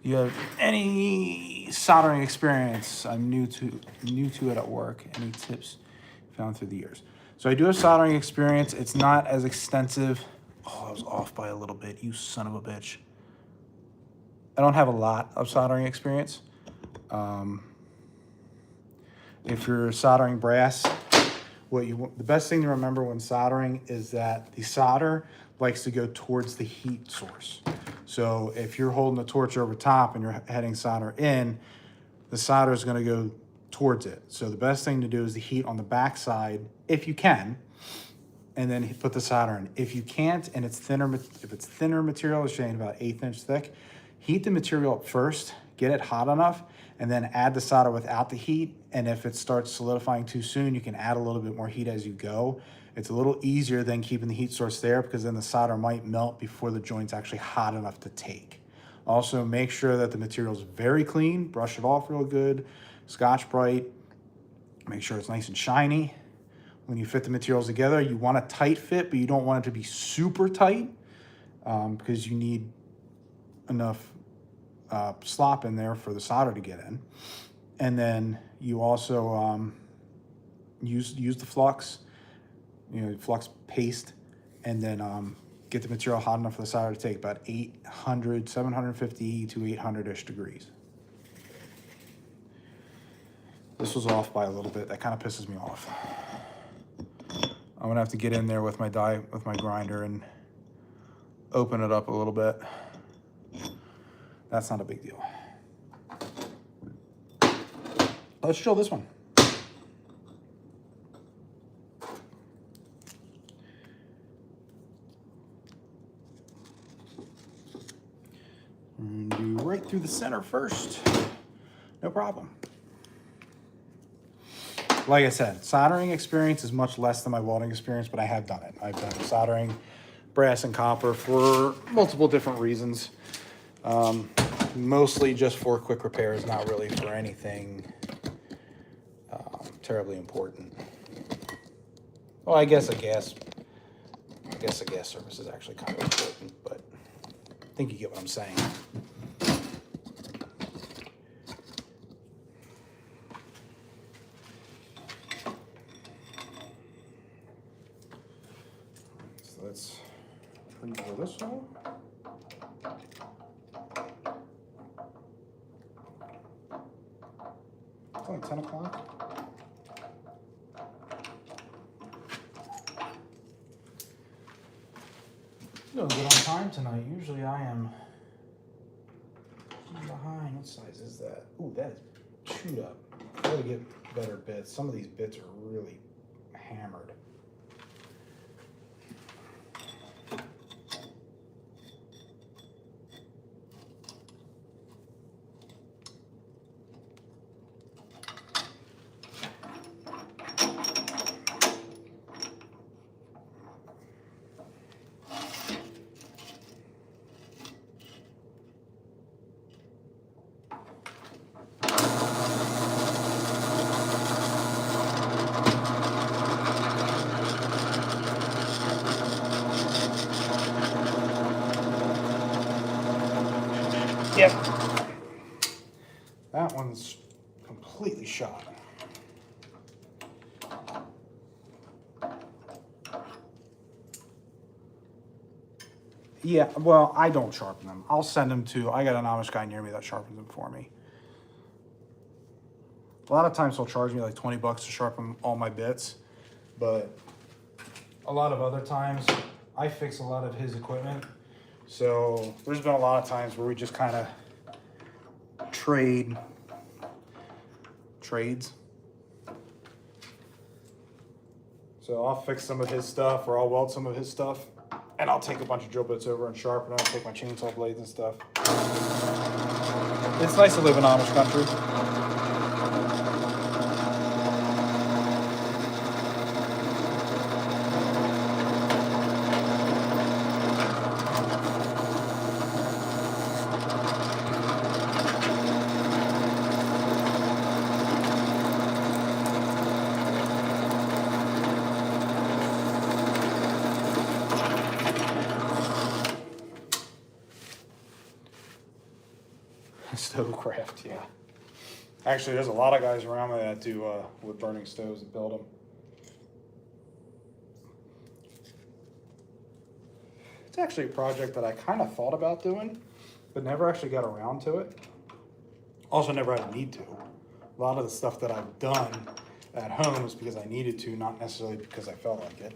You have any soldering experience? I'm new to it at work. Any tips found through the years? So I do have soldering experience. It's not as extensive. Oh, I was off by a little bit. You son of a bitch. I don't have a lot of soldering experience. If you're soldering brass, the best thing to remember when soldering is that the solder likes to go towards the heat source. So if you're holding the torch over top and you're heading solder in, the solder is going to go towards it. So the best thing to do is the heat on the back side, if you can, and then put the solder in. If you can't, and it's thinner, if it's thinner material, it's saying about 1/8 inch thick, heat the material up first, get it hot enough, and then add the solder without the heat. And if it starts solidifying too soon, you can add a little bit more heat as you go. It's a little easier than keeping the heat source there, because then the solder might melt before the joint's actually hot enough to take. Also, make sure that the material is very clean, brush it off real good, Scotch-Brite, make sure it's nice and shiny. When you fit the materials together, you want a tight fit, but you don't want it to be super tight, because you need enough slop in there for the solder to get in. And then you also use the flux, flux paste, and then get the material hot enough for the solder to take about 750 to 800-ish degrees. This was off by a little bit. That kind of pisses me off. I'm gonna have to get in there with my grinder and open it up a little bit. That's not a big deal. Let's drill this one. And do right through the center first. No problem. Like I said, soldering experience is much less than my welding experience, but I have done it. I've done soldering brass and copper for multiple different reasons. Mostly just for quick repairs, not really for anything terribly important. Well, I guess a gas service is actually kind of important, but I think you get what I'm saying. So let's pre-bore this one. It's only 10 o'clock. Doing good on time tonight. Usually I am behind. What size is that? Ooh, that is chewed up. I gotta get better bits. Some of these bits are really hammered. Yep. That one's completely shot. Yeah, well, I don't sharpen them. I'll send them to, I got an Amish guy near me that sharpens them for me. A lot of times he'll charge me like 20 bucks to sharpen all my bits, but a lot of other times I fix a lot of his equipment. So there's been a lot of times where we just kind of trades. So I'll fix some of his stuff, or I'll weld some of his stuff, and I'll take a bunch of drill bits over and sharpen them, take my chainsaw blades and stuff. It's nice to live in Amish country. Stovecraft, yeah. Actually, there's a lot of guys around me that do wood burning stoves and build them. It's actually a project that I kind of thought about doing, but never actually got around to it. Also, never had a need to. A lot of the stuff that I've done at home is because I needed to, not necessarily because I felt like it.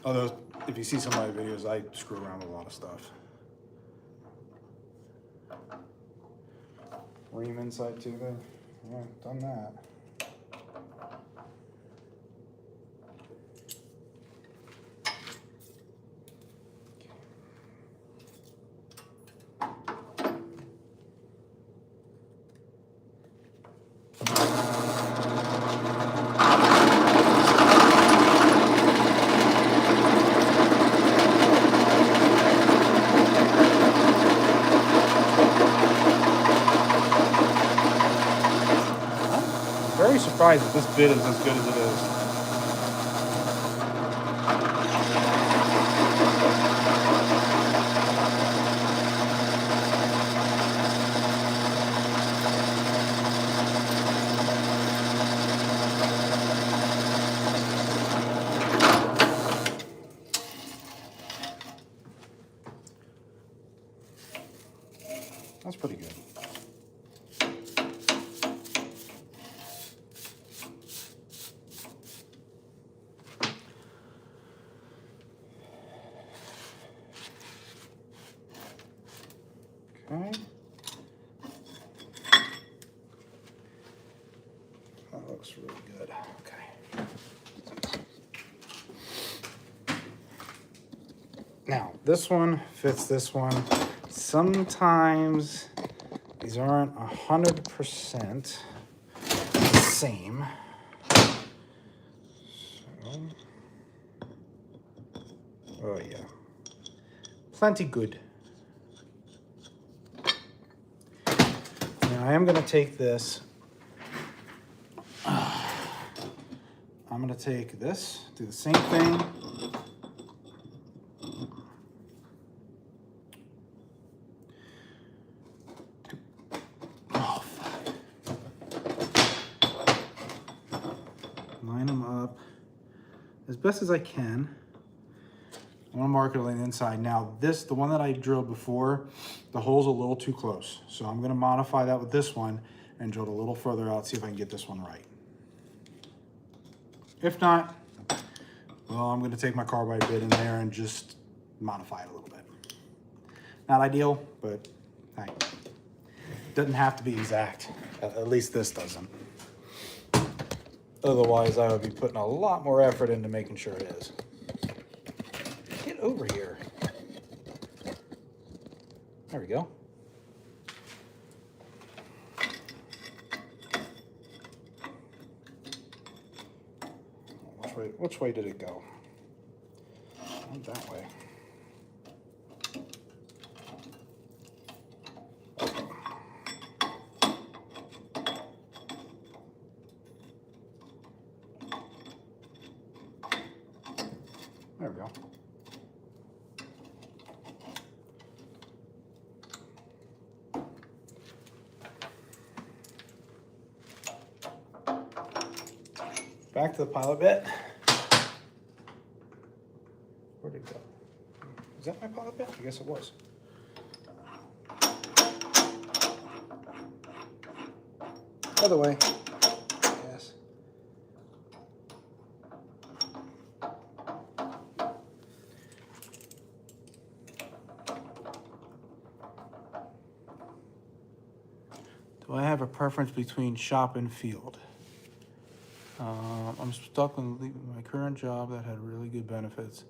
Although, if you see some of my videos, I screw around with a lot of stuff. Ream inside too, then. Yeah, done that. Very surprised that this bit is as good as it is. That's pretty good. Okay. That looks really good. Okay. Now, this one fits this one. Sometimes these aren't 100% the same. So, oh yeah. Plenty good. I am going to take this. I'm going to take this, do the same thing. Oh, fuck. Line them up as best as I can. I want to mark it on the inside. Now this, the one that I drilled before, the hole's a little too close. So I'm going to modify that with this one and drill it a little further out, see if I can get this one right. If not, well, I'm going to take my carbide bit in there and just modify it a little bit. Not ideal, but hey, it doesn't have to be exact. At least this doesn't. Otherwise, I would be putting a lot more effort into making sure it is. Get over here. There we go. Which way did it go? Not that way. There we go. Back to the pilot bit. Where'd it go? Is that my pilot bit? I guess it was. Other way. Yes. Do I have a preference between shop and field? I'm stuck with my current job that had really good benefits.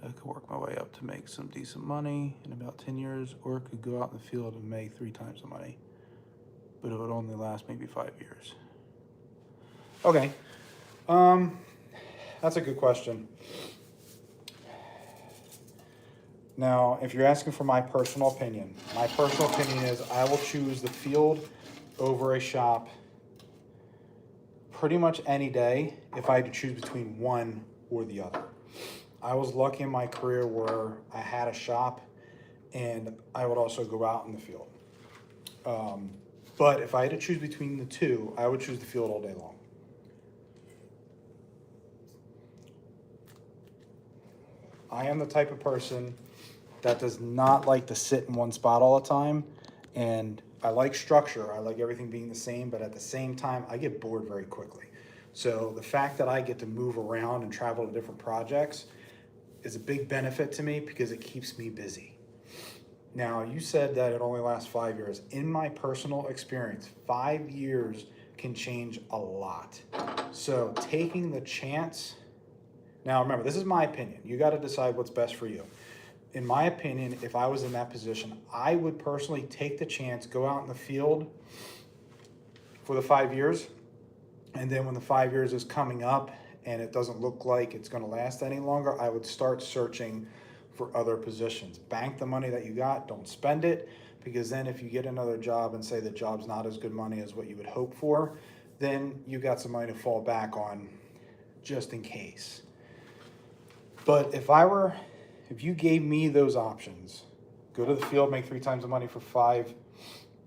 I could work my way up to make some decent money in about 10 years, or could go out in the field and make 3 times the money, but it would only last maybe 5 years. Okay, that's a good question. Now, if you're asking for my personal opinion is I will choose the field over a shop pretty much any day if I had to choose between one or the other. I was lucky in my career where I had a shop and I would also go out in the field. But if I had to choose between the two, I would choose the field all day long. I am the type of person that does not like to sit in one spot all the time, and I like structure. I like everything being the same, but at the same time, I get bored very quickly. So the fact that I get to move around and travel to different projects is a big benefit to me because it keeps me busy. Now, you said that it only lasts 5 years. In my personal experience, 5 years can change a lot. So taking the chance, now remember, this is my opinion. You got to decide what's best for you. In my opinion, if I was in that position, I would personally take the chance, go out in the field for the 5 years, and then when the 5 years is coming up and it doesn't look like it's going to last any longer, I would start searching for other positions. Bank the money that you got, don't spend it, because then if you get another job and say the job's not as good money as what you would hope for, then you got some money to fall back on just in case. But if you gave me those options, go to the field, make 3 times the money for 5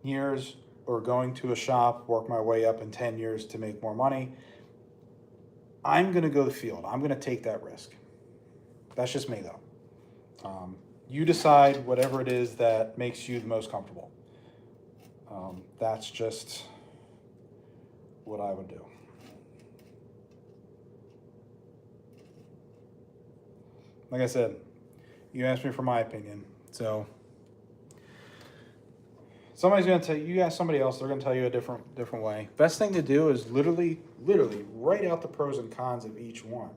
years, or going to a shop, work my way up in 10 years to make more money, I'm gonna go to the field. I'm gonna take that risk. That's just me though. You decide whatever it is that makes you the most comfortable. That's just what I would do. Like I said, you asked me for my opinion, so somebody's gonna tell you, you ask somebody else, they're gonna tell you a different way. Best thing to do is literally write out the pros and cons of each one,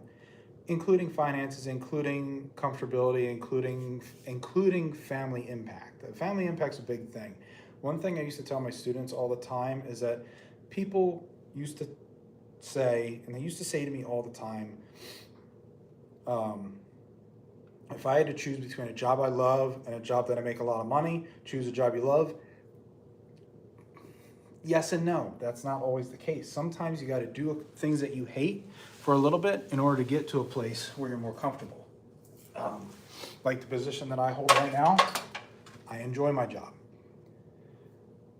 including finances, including comfortability, including family impact. The family impact's a big thing. One thing I used to tell my students all the time is that people used to say, and they used to say to me all the time, if I had to choose between a job I love and a job that I make a lot of money, choose a job you love. Yes and no. That's not always the case. Sometimes you got to do things that you hate for a little bit in order to get to a place where you're more comfortable. Like the position that I hold right now, I enjoy my job.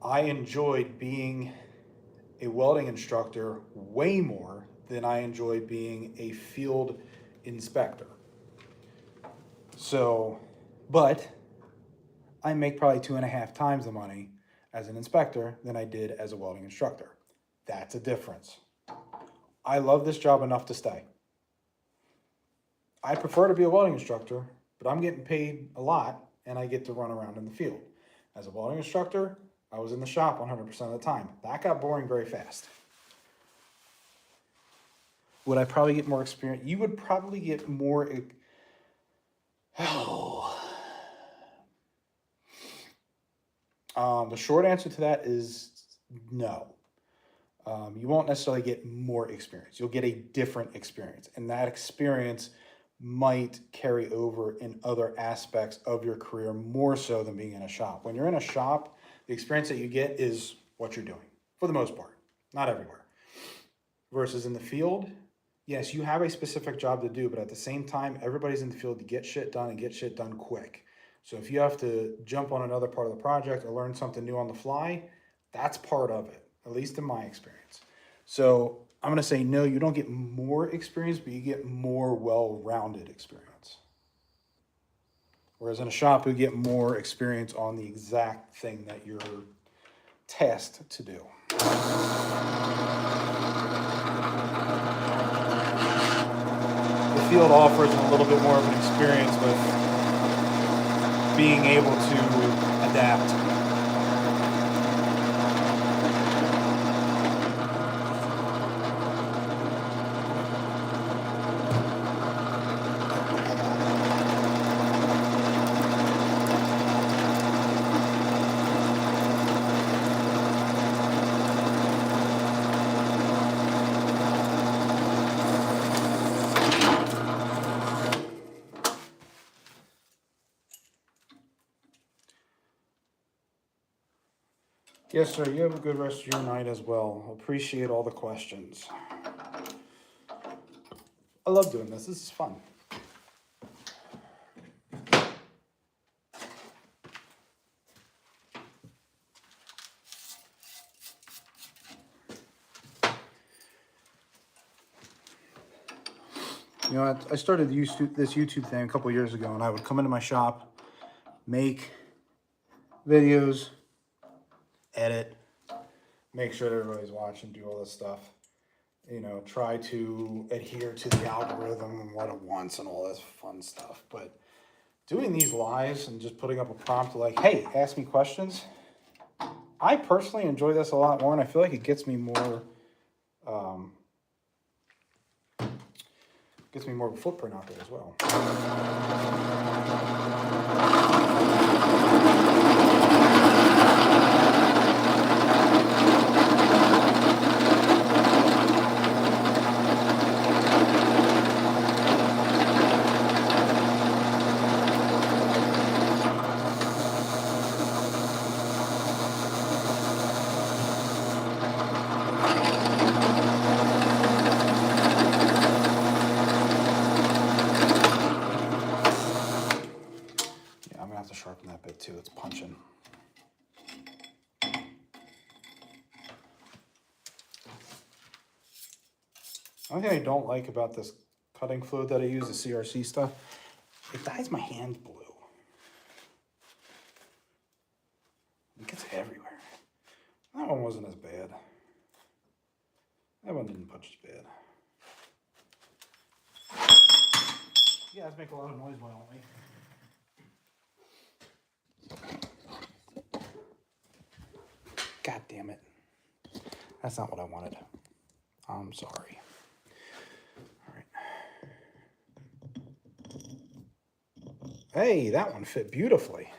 I enjoyed being a welding instructor way more than I enjoy being a field inspector. So, but I make probably 2.5 times the money as an inspector than I did as a welding instructor. That's a difference. I love this job enough to stay. I prefer to be a welding instructor, but I'm getting paid a lot and I get to run around in the field. As a welding instructor, I was in the shop 100% of the time. That got boring very fast. Would I probably get more experience? You would probably get more. The short answer to that is no. You won't necessarily get more experience. You'll get a different experience. And that experience might carry over in other aspects of your career more so than being in a shop. When you're in a shop, the experience that you get is what you're doing, for the most part, not everywhere. Versus in the field, yes, you have a specific job to do, but at the same time, everybody's in the field to get shit done and get shit done quick. So if you have to jump on another part of the project or learn something new on the fly, that's part of it, at least in my experience. So I'm going to say no, you don't get more experience, but you get more well-rounded experience. Whereas in a shop, you get more experience on the exact thing that you're tasked to do. The field offers a little bit more of an experience with being able to adapt. Yes, sir. You have a good rest of your night as well. Appreciate all the questions. I love doing this. This is fun. You know, I started this YouTube thing a couple years ago, and I would come into my shop, make videos, edit, make sure that everybody's watching, do all this stuff. You know, try to adhere to the algorithm and what it wants and all this fun stuff. But doing these lives and just putting up a prompt like, hey, ask me questions, I personally enjoy this a lot more, and I feel like it gets me more of a footprint out there as well. Sharpen that bit too, it's punching. The only thing I don't like about this cutting fluid that I use, the CRC stuff, it dyes my hand blue. It gets everywhere. That one wasn't as bad. That one didn't punch as bad. You guys make a lot of noise, why don't we? God damn it. That's not what I wanted. I'm sorry. All right. Hey, that one fit beautifully.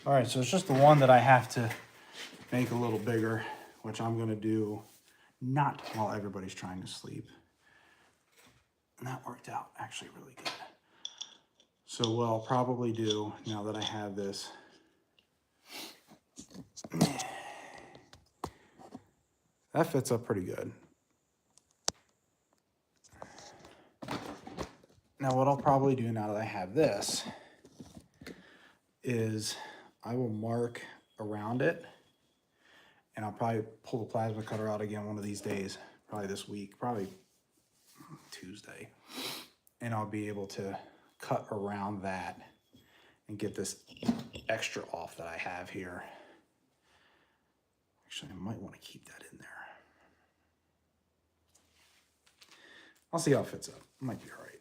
All right, so it's just the one that I have to make a little bigger, which I'm going to do not while everybody's trying to sleep. And that worked out actually really good. So what I'll probably do now that I have this That fits up pretty good. Now what I'll probably do now that I have this is I will mark around it, and I'll probably pull the plasma cutter out again one of these days, probably this week, probably Tuesday. And I'll be able to cut around that and get this extra off that I have here. Actually, I might want to keep that in there. I'll see how it fits up. It might be all right.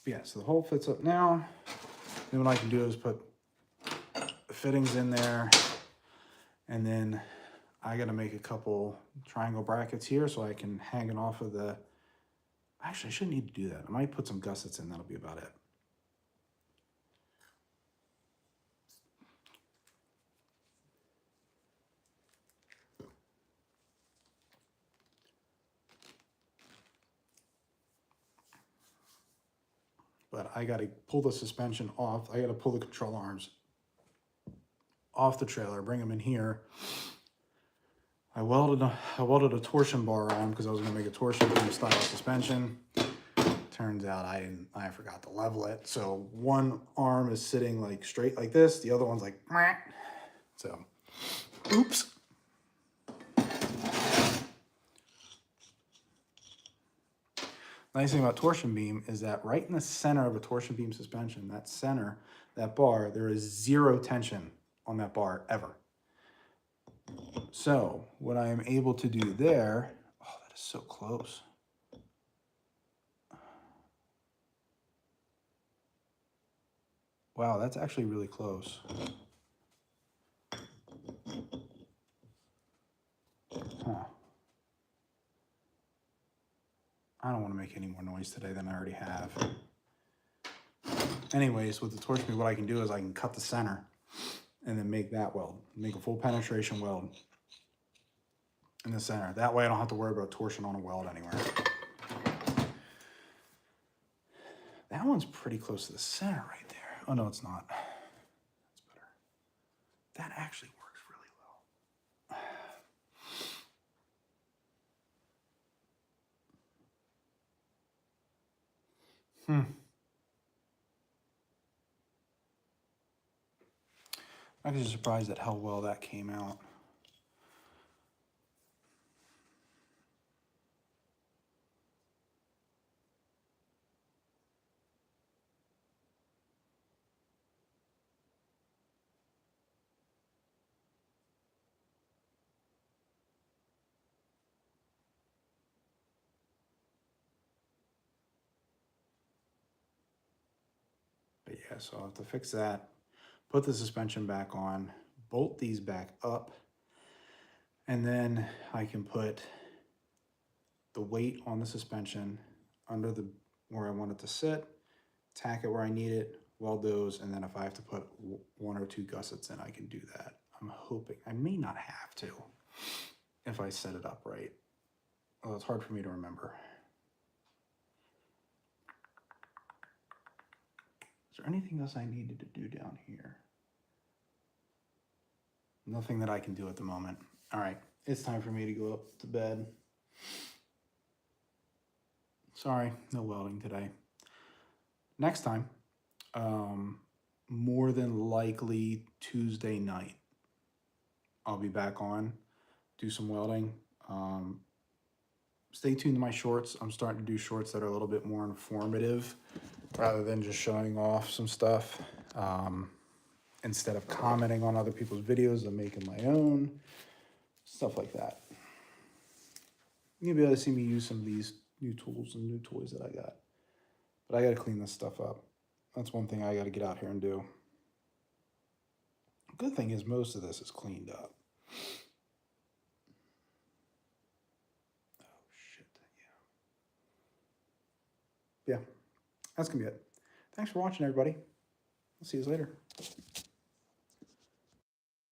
But yeah, so the hole fits up now. Then what I can do is put the fittings in there, and then I got to make a couple triangle brackets here so I can hang it off of the... Actually, I shouldn't need to do that. I might put some gussets in. That'll be about it. But I got to pull the suspension off. I got to pull the control arms off the trailer, bring them in here. I welded a torsion bar on because I was going to make a torsion beam style suspension. Turns out I forgot to level it. So one arm is sitting like straight like this. The other one's like, so, oops. Nice thing about torsion beam is that right in the center of a torsion beam suspension, that center, that bar, there is zero tension on that bar ever. So what I am able to do there, oh, that is so close. Wow, that's actually really close. Huh. I don't want to make any more noise today than I already have. Anyways, with the torsion beam, what I can do is I can cut the center and then make that weld, make a full penetration weld in the center. That way I don't have to worry about torsion on a weld anywhere. That one's pretty close to the center right there. Oh, no, it's not. That's better. That actually works really well. I'm actually surprised at how well that came out. But yeah, so I'll have to fix that, put the suspension back on, bolt these back up, and then I can put the weight on the suspension under the where I want it to sit, tack it where I need it, weld those, and then if I have to put one or two gussets in, I can do that. I'm hoping. I may not have to if I set it up right. Well, it's hard for me to remember. Is there anything else I needed to do down here? Nothing that I can do at the moment. All right, it's time for me to go up to bed. Sorry, no welding today. Next time, more than likely Tuesday night, I'll be back on, do some welding. Stay tuned to my shorts. I'm starting to do shorts that are a little bit more informative rather than just showing off some stuff. Instead of commenting on other people's videos, I'm making my own, stuff like that. You'll be able to see me use some of these new tools and new toys that I got. But I got to clean this stuff up. That's one thing I got to get out here and do. Good thing is most of this is cleaned up. Oh, shit. Yeah. Yeah, that's going to be it. Thanks for watching, everybody. I'll see you later.